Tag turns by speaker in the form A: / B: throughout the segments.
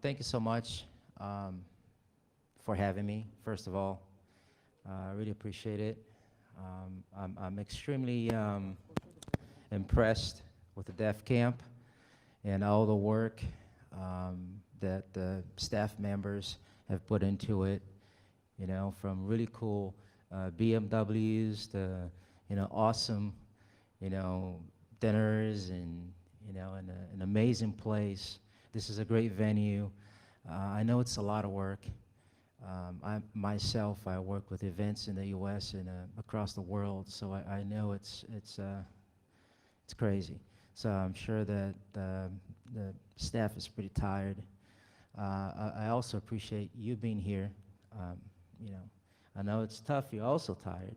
A: Thank you so much for having me, first of all. I really appreciate it. I'm extremely impressed with the DefCamp and all the work that the staff members have put into it, you know, from really cool BMWs to, you know, awesome, you know, dinners and, you know, an amazing place. This is a great venue. I know it's a lot of work. I work with events in the U.S. and across the world, so I know it's crazy. So I'm sure that the staff is pretty tired. I also appreciate you being here. You know, I know it's tough. You're also tired.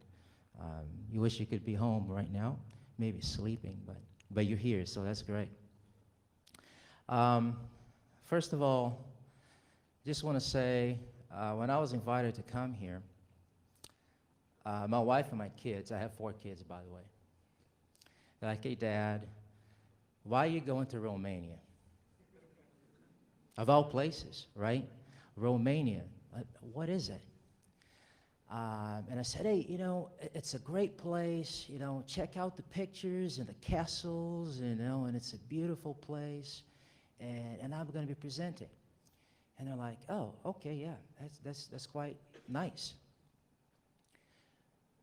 A: You wish you could be home right now, maybe sleeping, but you're here, so that's great. First of all, just want to say, when I was invited to come here, my wife and my kids, I have 4 kids, by the way, they're like, hey, Dad, why are you going to Romania? Of all places, right? Romania, what is it? And I said, hey, you know, it's a great place, you know, check out the pictures and the castles, you know, and it's a beautiful place, and I'm going to be presenting. And they're like, oh, okay, yeah, that's quite nice.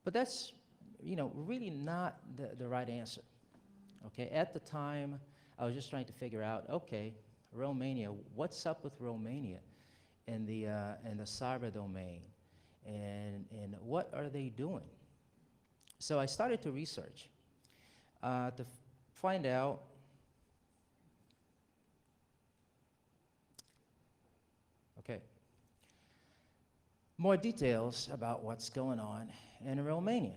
A: But that's, you know, really not the right answer. Okay, at the time, I was just trying to figure out, okay, Romania, what's up with Romania in the cyber domain, and what are they doing? So I started to research to find out more details about what's going on in Romania.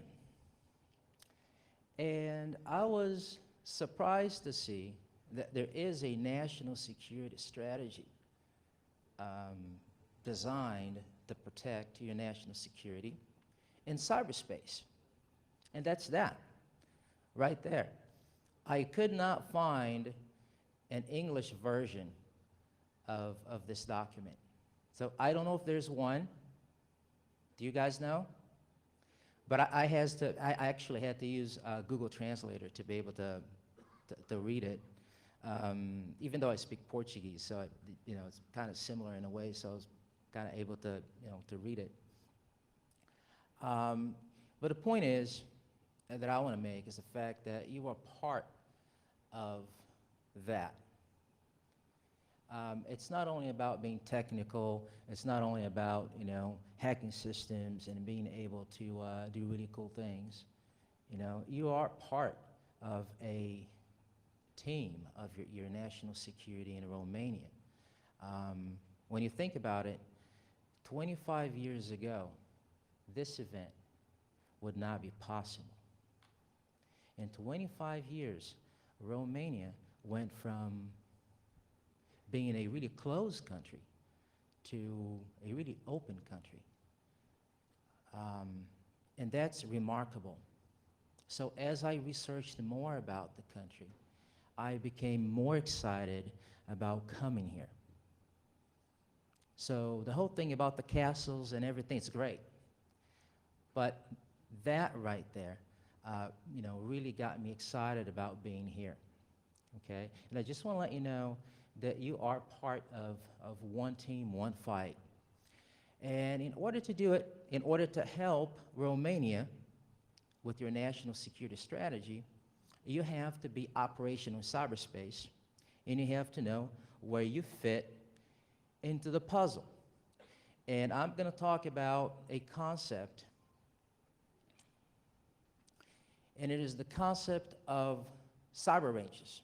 A: And I was surprised to see that there is a national security strategy designed to protect your national security in cyberspace. And that's that, right there. I could not find an English version of this document. So I don't know if there's one. Do you guys know? But I actually had to use Google Translator to be able to read it, even though I speak Portuguese, so you know, it's kind of similar in a way, so I was kind of able to, you know, to read it. But the point is that I want to make is the fact that you are part of that. It's not only about being technical, it's not only about, you know, hacking systems and being able to do really cool things. You know, you are part of a team of your national security in Romania. When you think about it, 25 years ago, this event would not be possible. In 25 years, Romania went from being a really closed country to a really open country. And that's remarkable. So as I researched more about the country, I became more excited about coming here. So the whole thing about the castles and everything is great. But that right there, you know, really got me excited about being here. Okay? And I just want to let you know that you are part of one team, one fight. And in order to do it, in order to help Romania with your national security strategy, you have to be operational in cyberspace, and you have to know where you fit into the puzzle. And I'm going to talk about a concept, and it is the concept of cyber ranges.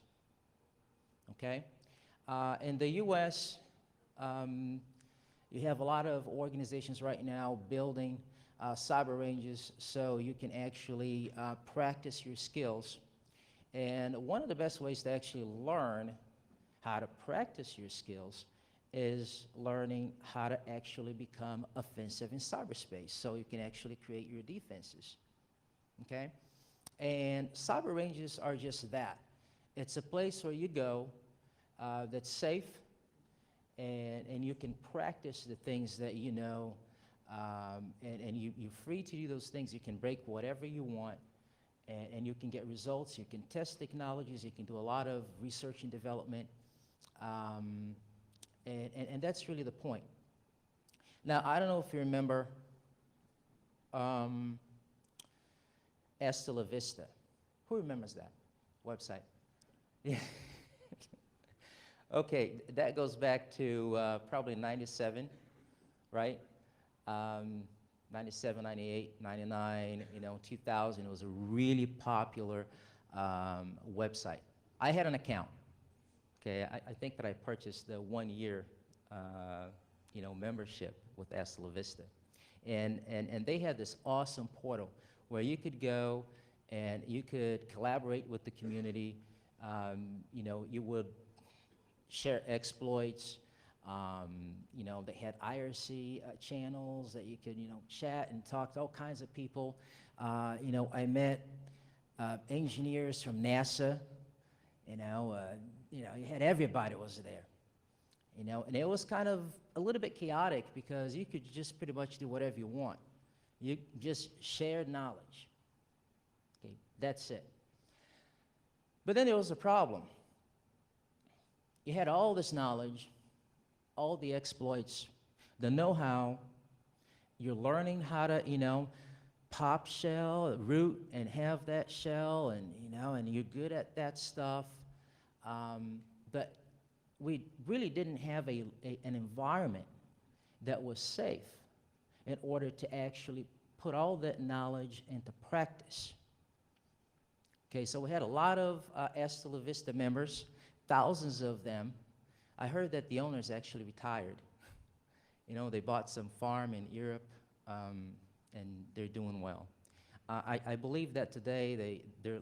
A: Okay? In the U.S., you have a lot of organizations right now building cyber ranges so you can actually practice your skills. And one of the best ways to actually learn how to practice your skills is learning how to actually become offensive in cyberspace so you can actually create your defenses. Okay? And cyber ranges are just that. It's a place where you go that's safe, and you can practice the things that you know, and you're free to do those things. You can break whatever you want, and you can get results. You can test technologies. You can do a lot of research and development, and that's really the point. Now, I don't know if you remember Hasta La Vista. Who remembers that website? Yeah. Okay, that goes back to probably 97, right? 97, 98, 99, 2000. It was a really popular website. I had an account. Okay, I think that I purchased the 1 year, membership with Hasta La Vista. And they had this awesome portal where you could go and you could collaborate with the community. You would share exploits. They had IRC channels that you could, chat and talk to all kinds of people. I met engineers from NASA. You had everybody was there. And it was kind of a little bit chaotic because you could just pretty much do whatever you want. You just shared knowledge. Okay, that's it. But then there was a problem. You had all this knowledge, all the exploits, the know-how. You're learning how to, pop shell, root, and have that shell, and you're good at that stuff. But we really didn't have an environment that was safe in order to actually put all that knowledge into practice. Okay, so we had a lot of Hasta La Vista members, thousands of them. I heard that the owners actually retired. They bought some farm in Europe, and they're doing well. I believe that today they're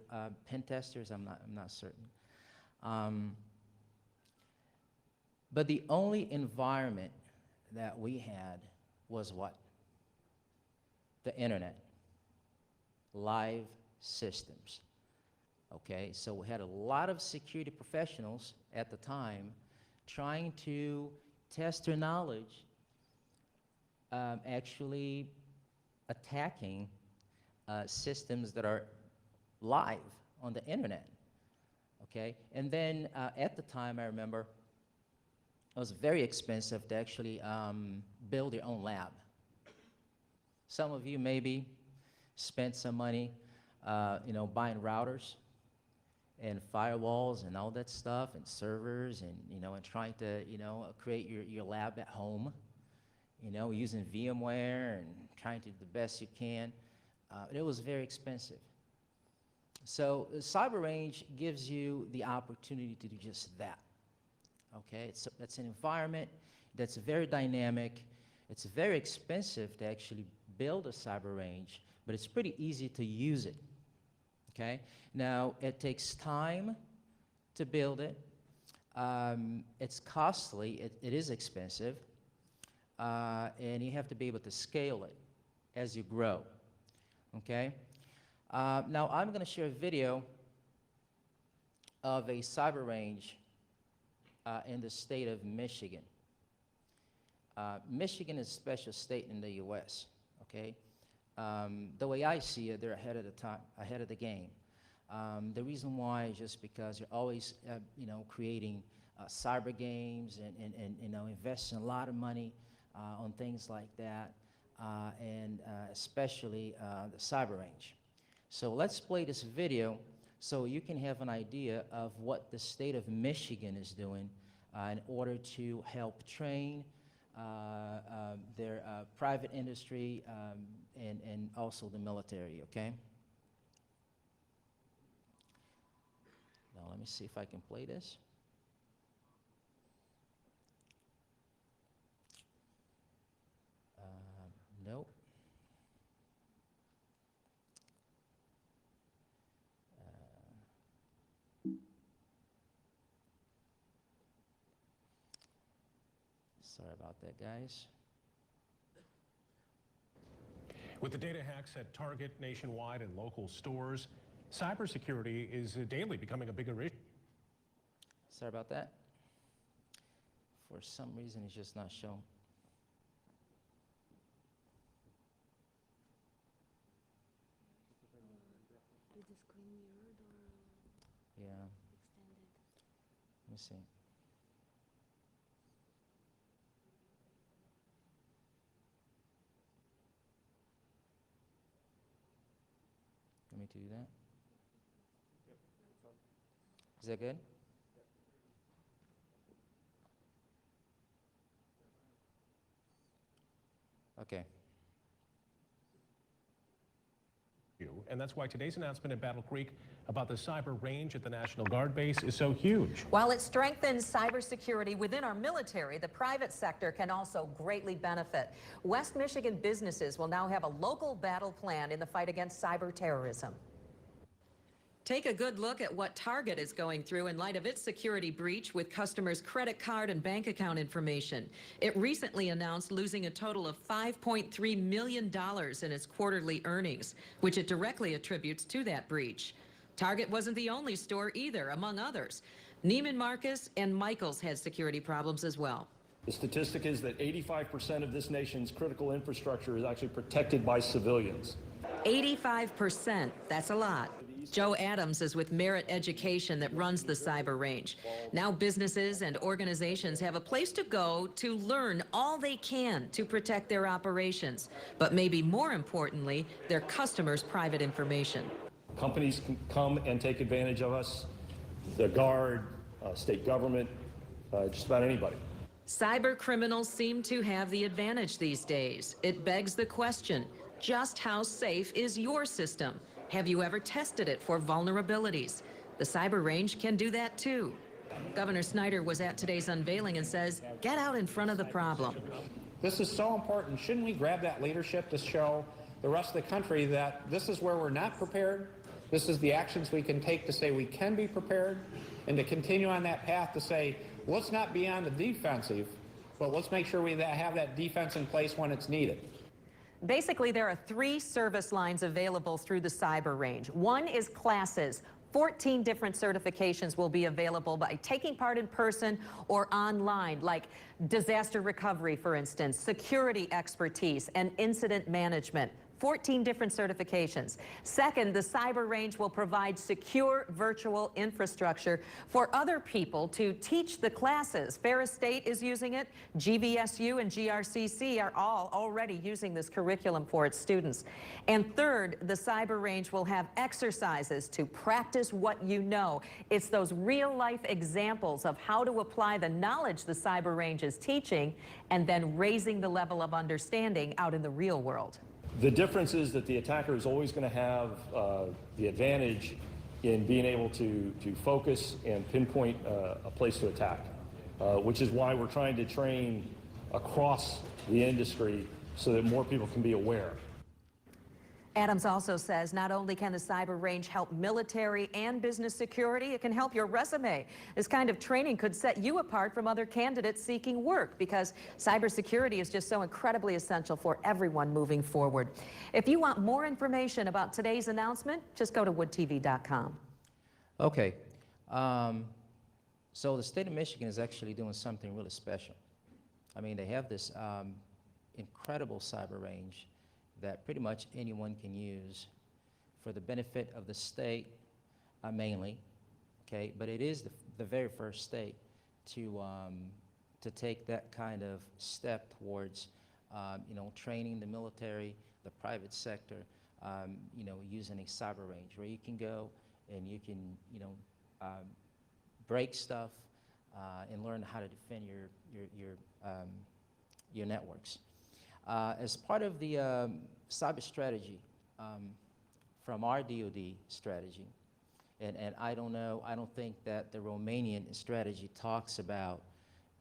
A: pen testers. I'm not certain. But the only environment that we had was what? The internet, live systems. Okay, so we had a lot of security professionals at the time trying to test their knowledge, actually attacking systems that are live on the internet. Okay, and then at the time, I remember, it was very expensive to actually build your own lab. Some of you maybe spent some money, buying routers and firewalls and all that stuff and servers and, and trying to, create your lab at home, using VMware and trying to do the best you can. It was very expensive. So CyberRange gives you the opportunity to do just that. Okay, it's an environment that's very dynamic. It's very expensive to actually build a CyberRange, but it's pretty easy to use it. Okay, now it takes time to build it. It's costly. It is expensive, and you have to be able to scale it as you grow. Okay, now I'm going to share a video of a CyberRange in the state of Michigan. Michigan is a special state in the U.S., okay? The way I see it, they're ahead of the game. The reason why is just because you're always, creating cyber games and investing a lot of money on things like that, and especially the CyberRange. So let's play this video so you can have an idea of what the state of Michigan is doing in order to help train their private industry and also the military, okay? Now let me see if I can play this. Nope. Sorry about that, guys.
B: With the data hacks at Target, nationwide, and local stores, cybersecurity is daily becoming a bigger issue.
A: Sorry about that. For some reason, it's just not shown.
C: Is the screen mirrored or
A: Yeah,
C: extended?
A: let me see. Let me do that. Is that good? Okay.
B: And that's why today's announcement at Battle Creek about the cyber range at the National Guard base is so huge.
D: While it strengthens cybersecurity within our military, the private sector can also greatly benefit. West Michigan businesses will now have a local battle plan in the fight against cyber terrorism. Take a good look at what Target is going through in light of its security breach with customers' credit card and bank account information. It recently announced losing a total of $5.3 million in its quarterly earnings, which it directly attributes to that breach. Target wasn't the only store either, among others. Neiman Marcus and Michaels had security problems as well.
E: The statistic is that 85% of this nation's critical infrastructure is actually protected by civilians.
D: 85%, that's a lot. Joe Adams is with Merit Education that runs the cyber range. Now businesses and organizations have a place to go to learn all they can to protect their operations, but maybe more importantly, their customers' private information.
E: Companies can come and take advantage of us, the Guard, state government, just about anybody.
D: Cyber criminals seem to have the advantage these days. It begs the question, just how safe is your system? Have you ever tested it for vulnerabilities? The cyber range can do that too. Governor Snyder was at today's unveiling and says, get out in front of the problem.
F: This is so important. Shouldn't we grab that leadership to show the rest of the country that this is where we're not prepared? This is the actions we can take to say we can be prepared, and to continue on that path to say, let's not be on the defensive, but let's make sure we have that defense in place when it's needed.
D: Basically, there are 3 service lines available through the cyber range. One is classes. 14 different certifications will be available by taking part in person or online, like disaster recovery, for instance, security expertise, and incident management. 14 different certifications. Second, the cyber range will provide secure virtual infrastructure for other people to teach the classes. Ferris State is using it. GVSU and GRCC are all already using this curriculum for its students. And third, the cyber range will have exercises to practice what you know. It's those real-life examples of how to apply the knowledge the cyber range is teaching and then raising the level of understanding out in the real world.
E: The difference is that the attacker is always going to have the advantage in being able to focus and pinpoint a place to attack, which is why we're trying to train across the industry so that more people can be aware.
D: Adams also says not only can the cyber range help military and business security, it can help your resume. This kind of training could set you apart from other candidates seeking work because cybersecurity is just so incredibly essential for everyone moving forward. If you want more information about today's announcement, just go to woodtv.com.
A: Okay. So the state of Michigan is actually doing something really special. I mean, they have this incredible cyber range that pretty much anyone can use for the benefit of the state mainly, okay? But it is the very first state to take that kind of step towards, training the military, the private sector, using a cyber range where you can go and you can, break stuff and learn how to defend your networks. As part of the cyber strategy from our DoD strategy, and I don't think that the Romanian strategy talks about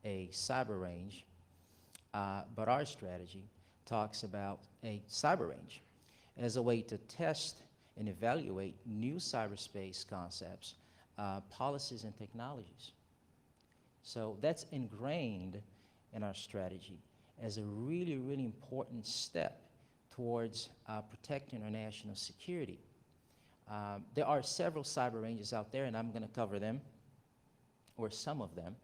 A: a cyber range, but our strategy talks about a cyber range as a way to test and evaluate new cyberspace concepts, policies, and technologies. So that's ingrained in our strategy as a really, really important step towards protecting our national security. There are several cyber ranges out there, and I'm going to cover them, or some of them.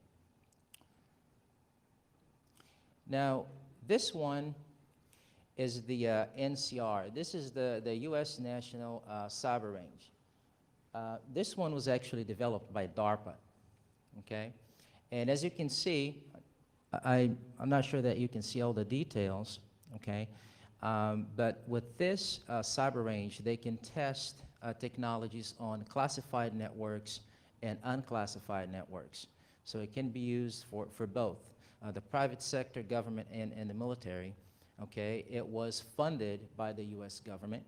A: Now, this one is the NCR. This is the U.S. National Cyber Range. This one was actually developed by DARPA, okay? And as you can see, I'm not sure that you can see all the details, okay? But with this cyber range, they can test technologies on classified networks and unclassified networks. So it can be used for both the private sector, government, and the military, okay? It was funded by the U.S. government,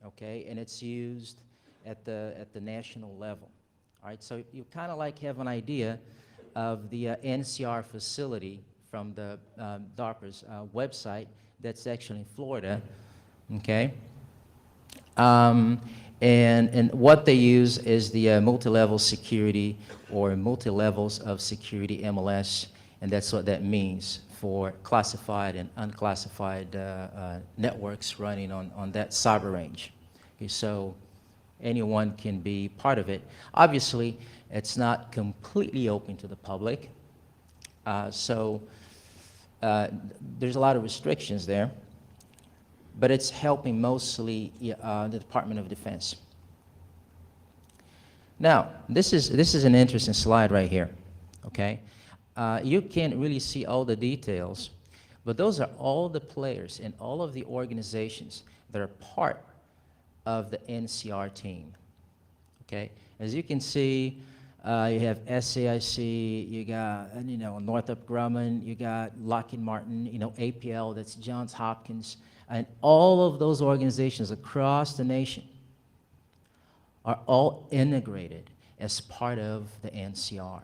A: okay? And it's used at the national level, all right? So you kind of like have an idea of the NCR facility from the DARPA's website that's actually in Florida, okay? And what they use is the multi-level security or multi-levels of security MLS, and that's what that means for classified and unclassified networks running on that cyber range. Okay, so anyone can be part of it. Obviously, it's not completely open to the public, so there's a lot of restrictions there, but it's helping mostly the Department of Defense. Now, this is an interesting slide right here, okay? You can't really see all the details, but those are all the players and all of the organizations that are part of the NCR team, okay? As you can see, you have SAIC, you got, Northrop Grumman, you got Lockheed Martin, APL, that's Johns Hopkins, and all of those organizations across the nation are all integrated as part of the NCR,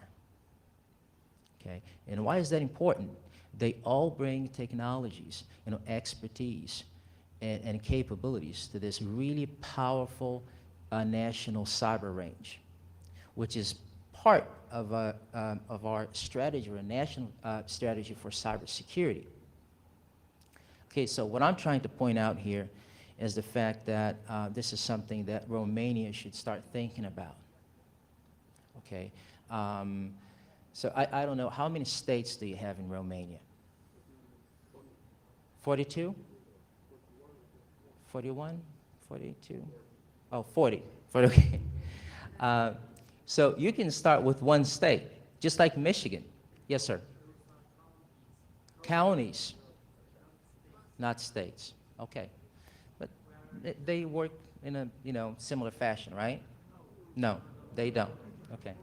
A: okay? And why is that important? They all bring technologies, expertise, and capabilities to this really powerful national cyber range, which is part of our strategy, or a national strategy for cybersecurity. Okay, so what I'm trying to point out here is the fact that this is something that Romania should start thinking about. Okay, so I don't know, how many states do you have in Romania? 42? 41? 42? Oh, 40. 40, okay. So you can start with one state, just like Michigan. Yes, sir. Counties, not states. Okay. But they work in a, similar fashion, right? No, they don't. Okay.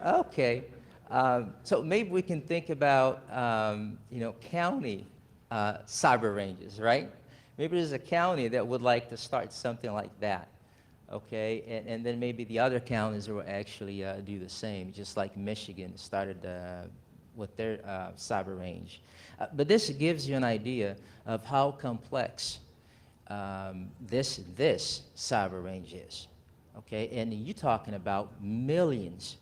A: Okay. So maybe we can think about, county cyber ranges, right? Maybe there's a county that would like to start something like that, okay? And then maybe the other counties will actually do the same, just like Michigan started with their cyber range. But this gives you an idea of how complex this cyber range is, okay? And you're talking about millions,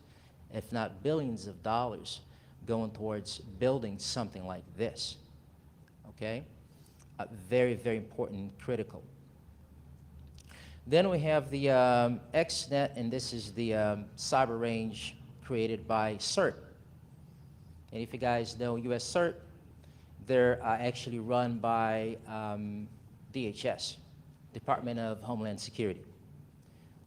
A: if not billions of dollars going towards building something like this, okay? Very, very important and critical. Then we have the XNet, and this is the cyber range created by CERT. And if you guys know US CERT, they're actually run by DHS, Department of Homeland Security,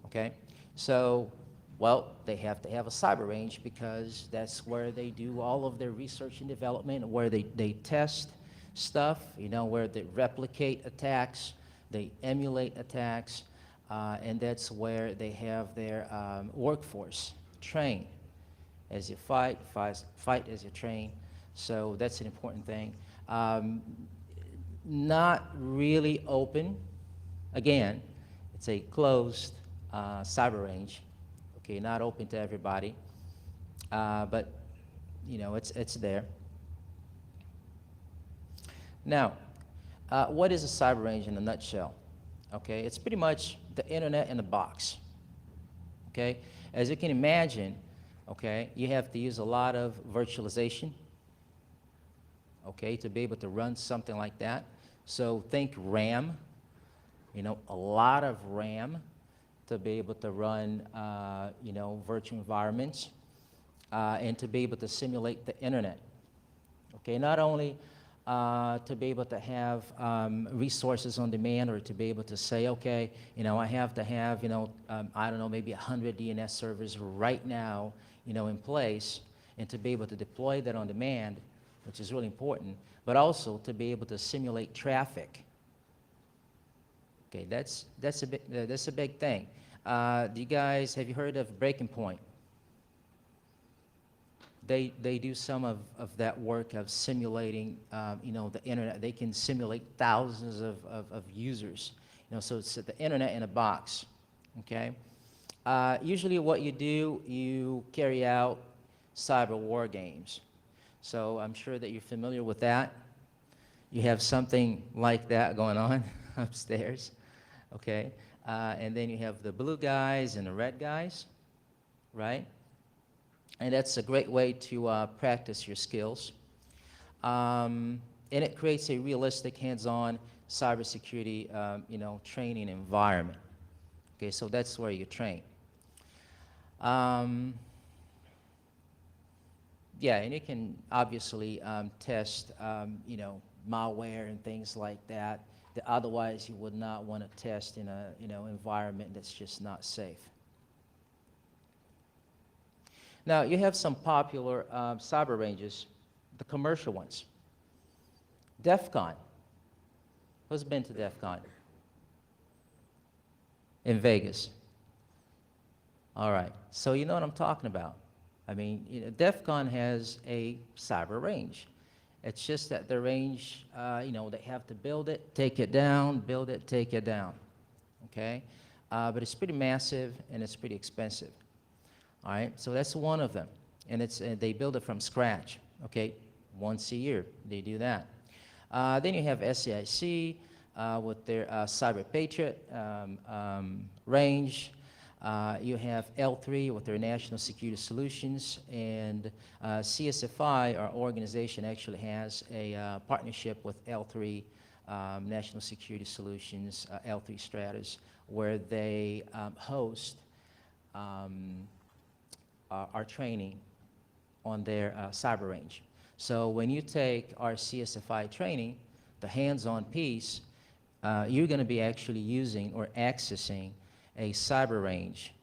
A: okay? So, well, they have to have a cyber range because that's where they do all of their research and development, where they test stuff, where they replicate attacks, they emulate attacks, and that's where they have their workforce trained. As you fight as you train. So that's an important thing. Not really open. Again, it's a closed cyber range. Okay, not open to everybody, but it's there. Now, what is a cyber range in a nutshell? Okay, it's pretty much the internet in a box. Okay, as you can imagine, okay, you have to use a lot of virtualization, okay, to be able to run something like that. So think RAM, a lot of RAM, to be able to run, virtual environments, and to be able to simulate the internet. Okay, not only to be able to have resources on demand, or to be able to say, okay, I have to have, I don't know, maybe 100 DNS servers right now, in place, and to be able to deploy that on demand, which is really important, but also to be able to simulate traffic. Okay, that's a big thing. Have you heard of Breaking Point? They do some of that work of simulating, the internet. They can simulate thousands of users. So it's the internet in a box, okay? Usually what you do, you carry out cyber war games. So I'm sure that you're familiar with that. You have something like that going on upstairs, okay? And then you have the blue guys and the red guys, right? And that's a great way to practice your skills. And it creates a realistic, hands-on cybersecurity, training environment. Okay, so that's where you train. Yeah, and you can obviously test, malware and things like that otherwise you would not want to test in a, environment that's just not safe. Now, you have some popular cyber ranges, the commercial ones. DefCon. Who's been to DefCon? In Vegas. All right, so you know what I'm talking about. I mean, DefCon has a cyber range. It's just that the range, they have to build it, take it down, build it, take it down, okay? But it's pretty massive and it's pretty expensive. All right, so that's one of them, and they build it from scratch. Okay, once a year they do that. Then you have SAIC with their Cyber Patriot range. You have L3 with their National Security Solutions, and CSFI, our organization, actually has a partnership with L3 National Security Solutions, L3 Stratus, where they host our training on their cyber range. So when you take our CSFI training, the hands-on piece, you're going to be actually using or accessing a cyber range,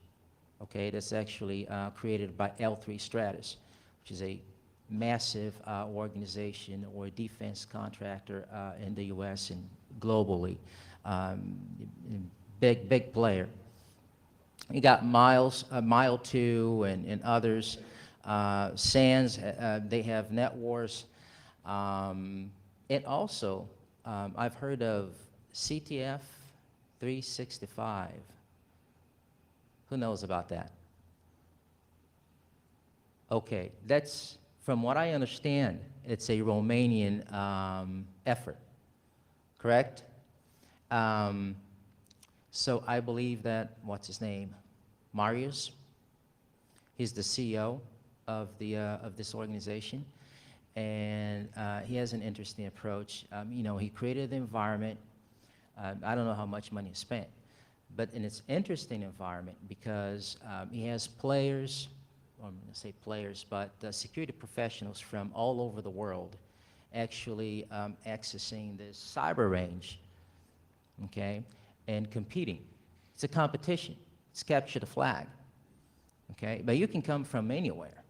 A: okay, that's actually created by L3 Stratus, which is a massive organization or defense contractor in the U.S. and globally, big player. You got Mile 2 and others. SANS, they have NetWars. And also, I've heard of CTF 365. Who knows about that? Okay, that's, from what I understand, it's a Romanian effort, correct? So I believe that, what's his name? Marius? He's the CEO of this organization, and he has an interesting approach. He created the environment. I don't know how much money is spent, but in its interesting environment because he has players, or I'm going to say players, but security professionals from all over the world actually accessing this cyber range, okay, and competing. It's a competition. It's capture the flag, okay? But you can come from anywhere.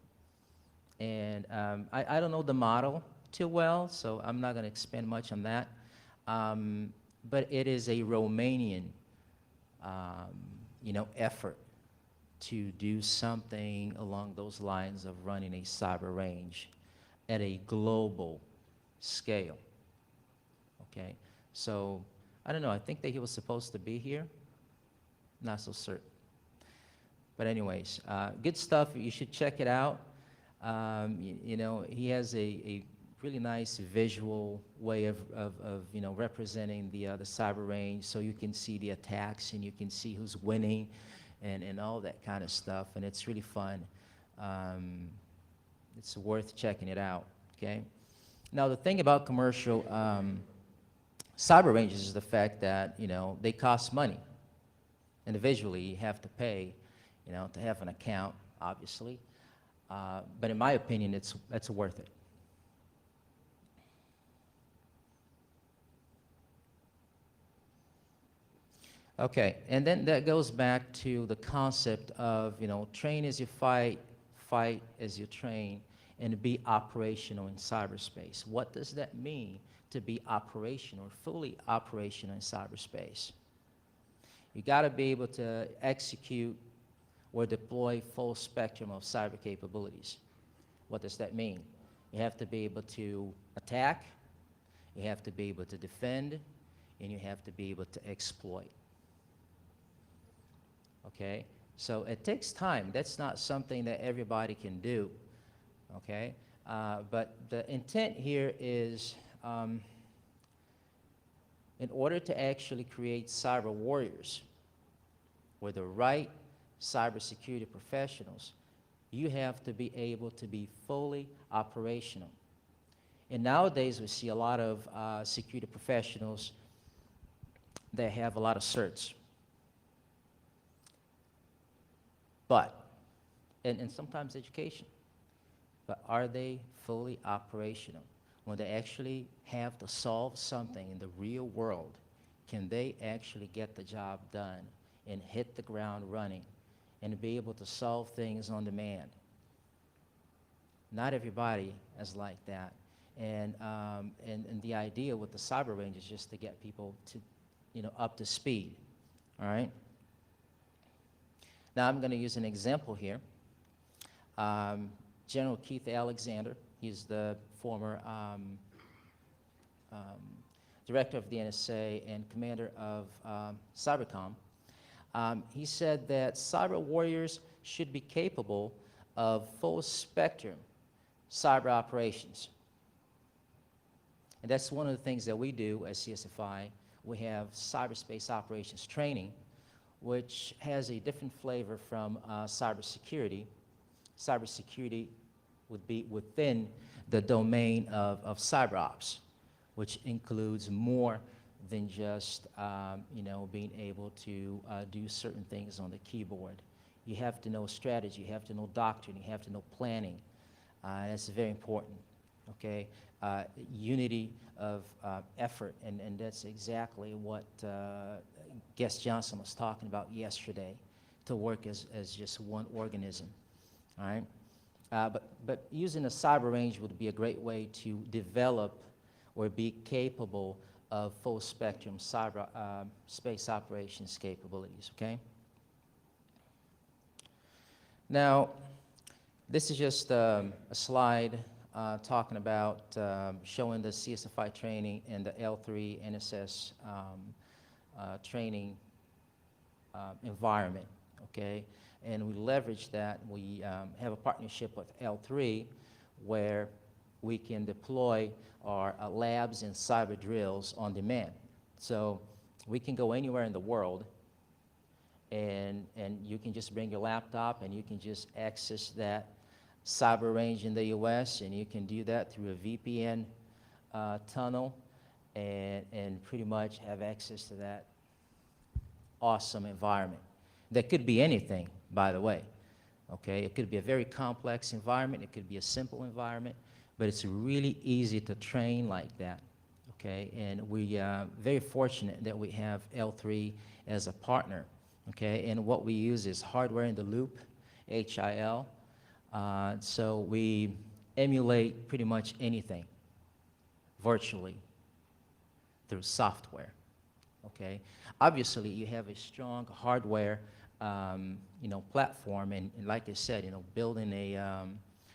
A: And I don't know the model too well, so I'm not going to expand much on that. But it is a Romanian, effort to do something along those lines of running a cyber range at a global scale, okay? So, I don't know, I think that he was supposed to be here. Not so certain. But anyways, good stuff, you should check it out. He has a really nice visual way of representing the cyber range, so you can see the attacks and you can see who's winning and all that kind of stuff, and it's really fun. It's worth checking it out, okay? Now, the thing about commercial cyber ranges is the fact that, they cost money, Individually, you have to pay, to have an account, obviously. But in my opinion, it's worth it. Okay, and then that goes back to the concept of, train as you fight, fight as you train, and be operational in cyberspace. What does that mean to be operational, fully operational in cyberspace? You got to be able to execute or deploy full spectrum of cyber capabilities. What does that mean? You have to be able to attack, you have to be able to defend, and you have to be able to exploit. Okay? So it takes time. That's not something that everybody can do. Okay? But the intent here is, in order to actually create cyber warriors with the right cybersecurity professionals, you have to be able to be fully operational. And nowadays we see a lot of security professionals that have a lot of certs. But, and sometimes education, but are they fully operational? When they actually have to solve something in the real world, can they actually get the job done and hit the ground running and be able to solve things on demand? Not everybody is like that. And the idea with the cyber range is just to get people to, up to speed, all right? Now I'm going to use an example here. General Keith Alexander, he's the former director of the NSA and commander of Cybercom. He said that cyber warriors should be capable of full spectrum cyber operations. And that's one of the things that we do at CSFI. We have cyberspace operations training, which has a different flavor from cybersecurity. Cybersecurity would be within the domain of cyber ops, which includes more than just being able to do certain things on the keyboard. You have to know strategy, you have to know doctrine, you have to know planning. That's very important, okay? Unity of effort, and that's exactly what Guest Johnson was talking about yesterday, to work as just one organism, all right? But using a cyber range would be a great way to develop or be capable of full spectrum cyber space operations capabilities, okay? Now, this is just a slide talking about showing the CSFI training and the L3 NSS training environment, okay? And we leverage that. We have a partnership with L3 where we can deploy our labs and cyber drills on demand. So we can go anywhere in the world, and you can just bring your laptop and you can just access that cyber range in the US, and you can do that through a VPN tunnel and pretty much have access to that awesome environment. That could be anything, by the way, okay? It could be a very complex environment, it could be a simple environment, but it's really easy to train like that, okay? And we are very fortunate that we have L3 as a partner, okay? And what we use is hardware in the loop, HIL. So we emulate pretty much anything virtually through software, okay? Obviously, you have a strong hardware, platform, and like I said, building a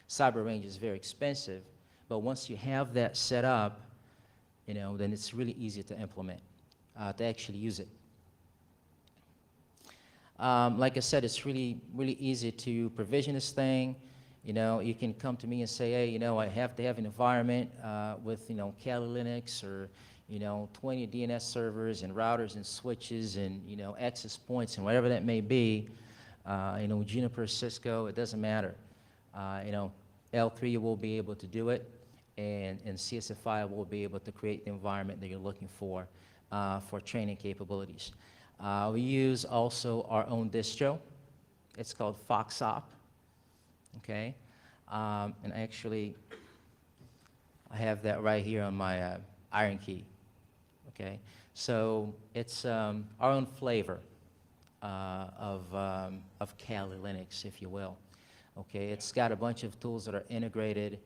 A: cyber range is very expensive, but once you have that set up, then it's really easy to implement, to actually use it. Like I said, it's really, really easy to provision this thing. You can come to me and say, hey, I have to have an environment with, Kali Linux or, 20 DNS servers and routers and switches and, access points and whatever that may be, Juniper, Cisco, it doesn't matter. L3 will be able to do it, and CSFI will be able to create the environment that you're looking for training capabilities. We use also our own distro. It's called FoxOp, okay? And actually, I have that right here on my Iron Key, okay? So it's our own flavor of Kali Linux, if you will, okay? It's got a bunch of tools that are integrated,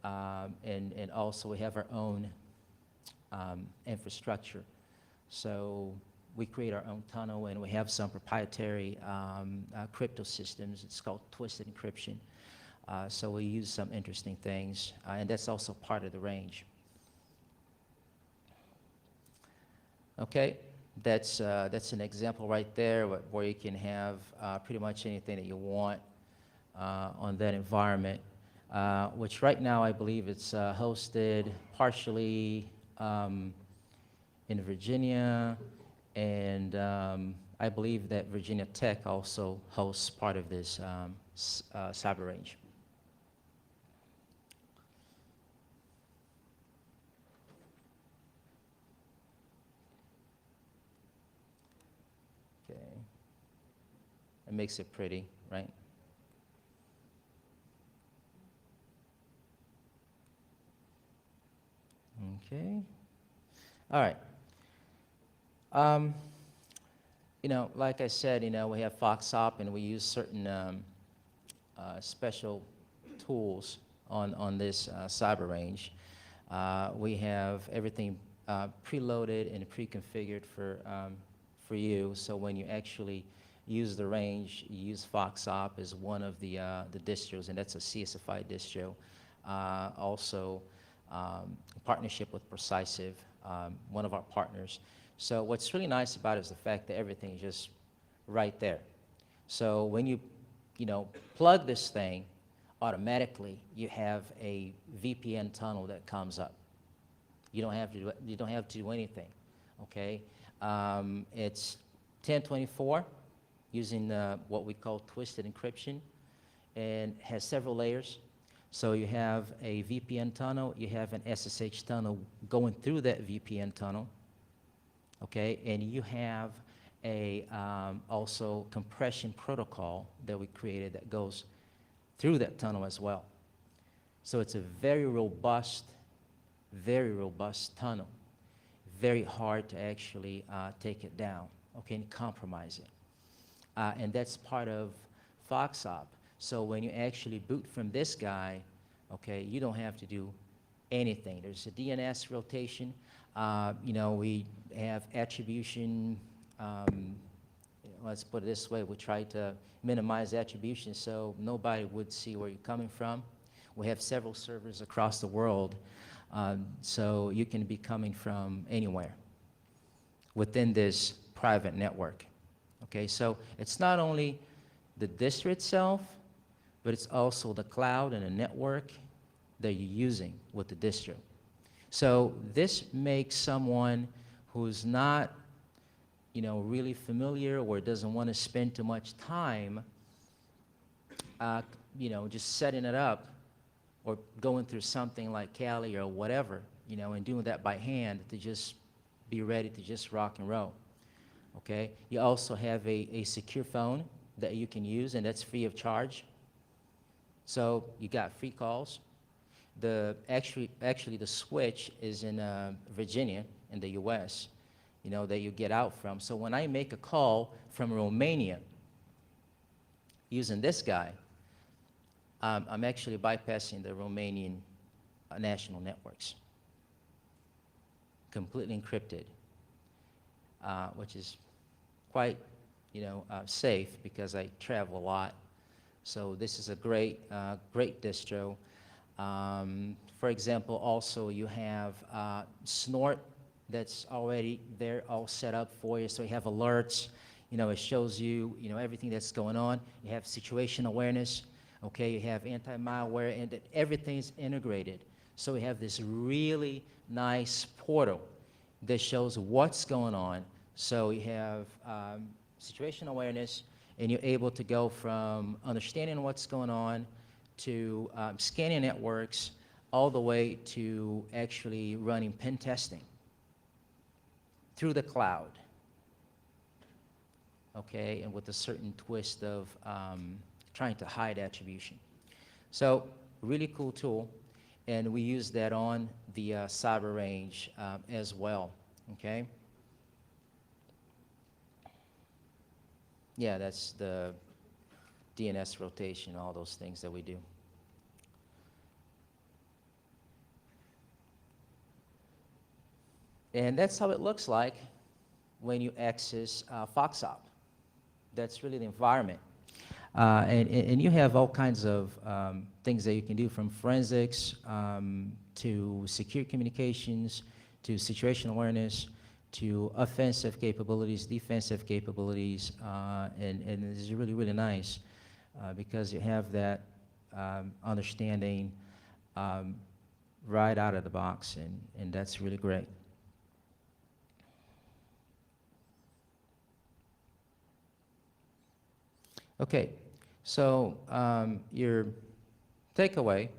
A: and also we have our own infrastructure. So we create our own tunnel, and we have some proprietary crypto systems. It's called twisted encryption. So we use some interesting things, and that's also part of the range. Okay, that's an example right there where you can have pretty much anything that you want on that environment, which right now I believe it's hosted partially in Virginia, and I believe that Virginia Tech also hosts part of this cyber range. Okay, it makes it pretty, right? Okay, all right. You know, like I said, you know, we have FoxOp, and we use certain special tools on this cyber range. We have everything preloaded and pre-configured for you. So when you actually use the range, you use FoxOp as one of the distros, and that's a CSFI distro. Also, partnership with Precisive, one of our partners. So what's really nice about it is the fact that everything is just right there. So when you plug this thing, automatically you have a VPN tunnel that comes up. You don't have to do anything. Okay, it's 1024 using what we call twisted encryption, and has several layers. So you have a VPN tunnel, you have an SSH tunnel going through that VPN tunnel, okay, and you have a also compression protocol that we created that goes through that tunnel as well. So it's a very robust tunnel, very hard to actually take it down, okay, and compromise it. And that's part of FoxOp. So when you actually boot from this guy, okay, you don't have to do anything. There's a DNS rotation. We have attribution. Let's put it this way. We try to minimize attribution so nobody would see where you're coming from. We have several servers across the world, so you can be coming from anywhere within this private network. Okay, so it's not only the distro itself, but it's also the cloud and the network that you're using with the distro. So this makes someone who's not, really familiar or doesn't want to spend too much time, just setting it up or going through something like Kali or whatever, and doing that by hand to just be ready to just rock and roll. Okay, you also have a secure phone that you can use, and that's free of charge. So you got free calls. Actually the switch is in Virginia in the U.S., that you get out from. So when I make a call from Romania using this guy, I'm actually bypassing the Romanian national networks, completely encrypted, which is quite, safe because I travel a lot. So this is a great distro. For example, also you have Snort that's already there, all set up for you. So you have alerts. It shows you, everything that's going on. You have situation awareness. Okay, you have anti-malware, and everything's integrated. So we have this really nice portal that shows what's going on. So you have situation awareness, and you're able to go from understanding what's going on to scanning networks, all the way to actually running pen testing through the cloud. okay, and with a certain twist of trying to hide attribution. So really cool tool, and we use that on the cyber range as well, okay? Yeah, that's the DNS rotation, all those things that we do. And that's how it looks like when you access FoxOp. That's really the environment. And you have all kinds of things that you can do, from forensics to secure communications, to situational awareness, to offensive capabilities, defensive capabilities, and it's really, really nice because you have that understanding right out of the box, and that's really great. Okay, so your takeaway,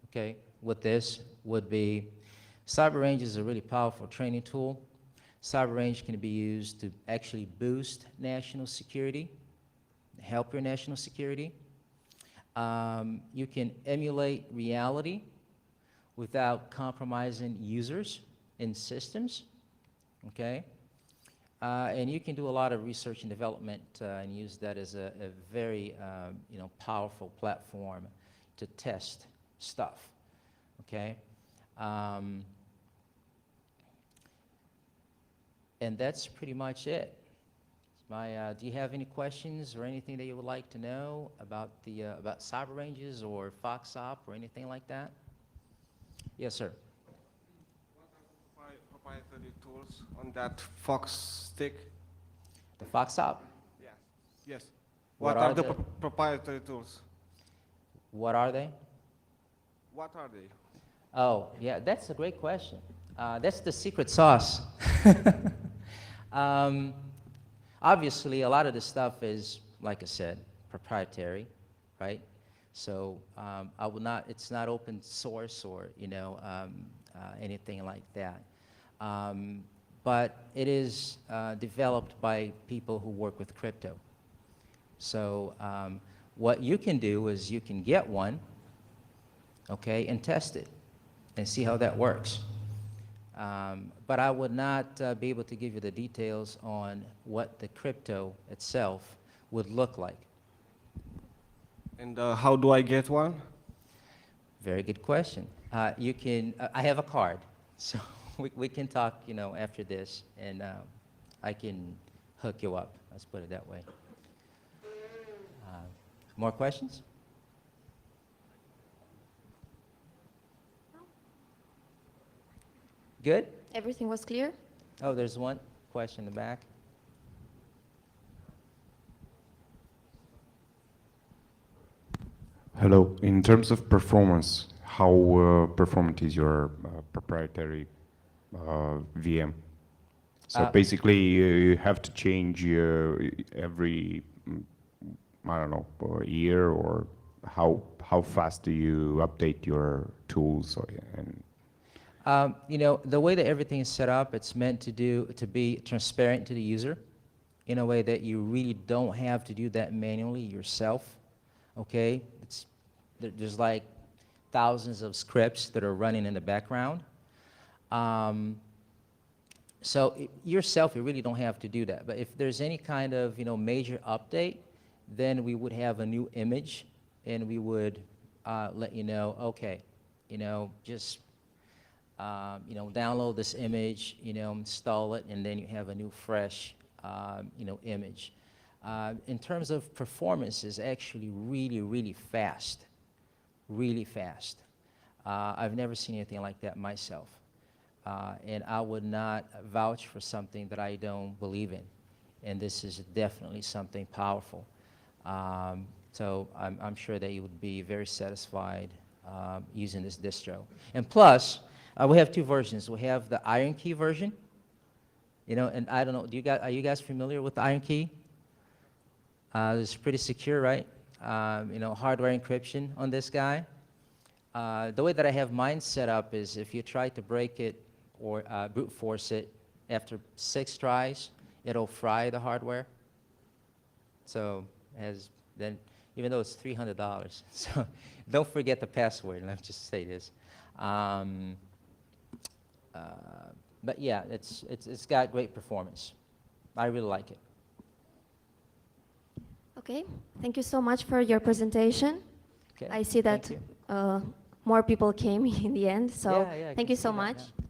A: okay, with this would be CyberRange is a really powerful training tool. CyberRange can be used to actually boost national security, help your national security. You can emulate reality without compromising users and systems, okay? And you can do a lot of research and development and use that as a very powerful platform to test stuff, okay? And that's pretty much it. Do you have any questions or anything that you would like to know about the about cyber ranges or FoxOp or anything like that? Yes, sir.
G: What are the proprietary tools on that Fox stick?
A: The FoxOp?
G: Yes. Yes.
A: What
G: What are
A: are
G: the
A: the-
G: proprietary tools?
A: What are they?
G: What are they?
A: Oh, yeah, that's a great question. That's the secret sauce. Obviously, a lot of this stuff is, like I said, proprietary, right? So I will not. It's not open source or anything like that. But it is developed by people who work with crypto. So what you can do is you can get one, okay, and test it and see how that works. But I would not be able to give you the details on what the crypto itself would look like.
G: And how do I get one?
A: Very good question. You can. I have a card, so we can talk, after this, and I can hook you up. Let's put it that way. More questions? Good?
C: Everything was clear?
A: Oh, there's one question in the back.
H: Hello. In terms of performance, how performant is your proprietary VM? So basically, you have to change every, I don't know, year, or how fast do you update your tools?
A: The way that everything is set up, it's meant to be transparent to the user in a way that you really don't have to do that manually yourself, okay? There's like thousands of scripts that are running in the background. So yourself, you really don't have to do that. But if there's any kind of, major update, then we would have a new image, and we would let you know, okay, just download this image, install it, and then you have a new, fresh, image. In terms of performance, is actually really, really fast, really fast. I've never seen anything like that myself, and I would not vouch for something that I don't believe in, and this is definitely something powerful. So I'm sure that you would be very satisfied using this distro. And plus, we have two versions. We have the Iron Key version, and I don't know, are you guys familiar with the Iron Key? It's pretty secure, right? Hardware encryption on this guy. The way that I have mine set up is if you try to break it or brute force it, after 6 tries, it'll fry the hardware, So as then, even though it's $300, so don't forget the password. Let me just say this. But yeah, it's got great performance. I really like it.
C: Okay, thank you so much for your presentation.
A: Okay.
C: I see that
A: Thank you.
C: more people came in the end, so
A: Yeah, I
C: thank
A: can
C: you so
A: see that
C: much.
A: now.